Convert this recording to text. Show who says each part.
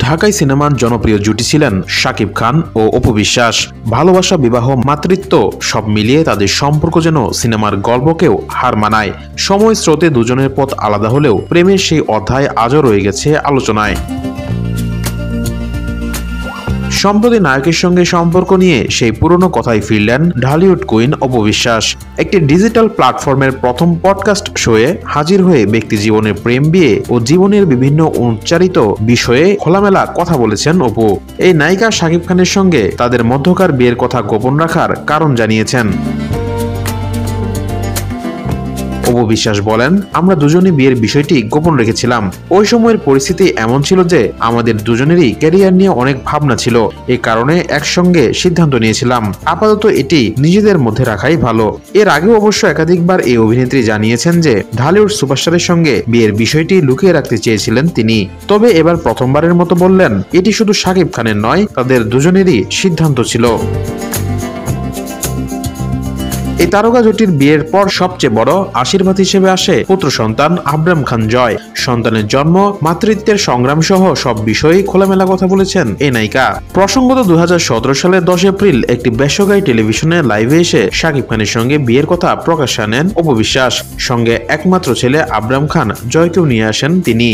Speaker 1: ঢাকাই সিনেমার জনপ্রিয় জুটি ছিলেন শাকিব খান ও অপু বিশ্বাস। ভালোবাসা, বিবাহ, মাতৃত্ব সব মিলিয়ে তাদের সম্পর্ক যেন সিনেমার গল্পকেও হার মানায়। সময় স্রোতে দুজনের পথ আলাদা হলেও প্রেমের সেই অধ্যায় আজও রয়ে গেছে আলোচনায়। সম্প্রতি নায়কের সঙ্গে সম্পর্ক নিয়ে সেই পুরনো কথাই ফিরলেন ঢালিউড কুইন অপু বিশ্বাস। একটি ডিজিটাল প্ল্যাটফর্মের প্রথম পডকাস্ট শোয়ে হাজির হয়ে ব্যক্তি জীবনের প্রেম, বিয়ে ও জীবনের বিভিন্ন উচ্চারিত বিষয়ে খোলামেলা কথা বলেছেন অপু। এই নায়িকা শাকিব খানের সঙ্গে তাদের মধ্যকার বিয়ের কথা গোপন রাখার কারণ জানিয়েছেন। অপু বিশ্বাস বলেন, আমরা দুজনে বিয়ের বিষয়টি গোপন রেখেছিলাম। ওই সময়ের পরিস্থিতি এমন ছিল যে আমাদের দুজনেরই ক্যারিয়ার নিয়ে অনেক ভাবনা ছিল। এই কারণে একসঙ্গে সিদ্ধান্ত নিয়েছিলাম আপাতত এটি নিজেদের মধ্যে রাখাই ভালো। এর আগেও অবশ্য একাধিকবার এই অভিনেত্রী জানিয়েছেন যে ঢালিউড সুপারস্টারের সঙ্গে বিয়ের বিষয়টি লুকিয়ে রাখতে চেয়েছিলেন তিনি। তবে এবার প্রথমবারের মতো বললেন, এটি শুধু শাকিব খানের নয়, তাদের দুজনেরই সিদ্ধান্ত ছিল। এই তারকা জুটির বিয়ের পর সবচেয়ে বড় আশীর্বাদ হিসেবে আসে পুত্র সন্তান আব্রাম খান জয়। সন্তানের জন্ম, মাতৃত্বের সংগ্রাম সহ সব বিষয়ে খোলামেলা কথা বলেছেন এই নায়িকা। প্রসঙ্গত 2017 সালের 10 এপ্রিল একটি বেসরকারি টেলিভিশনে লাইভে এসে শাকিব খানের সঙ্গে বিয়ের কথা প্রকাশ্যে আনেন অপু বিশ্বাস। সঙ্গে একমাত্র ছেলে আব্রাম খান জয়কেও নিয়ে আসেন তিনি।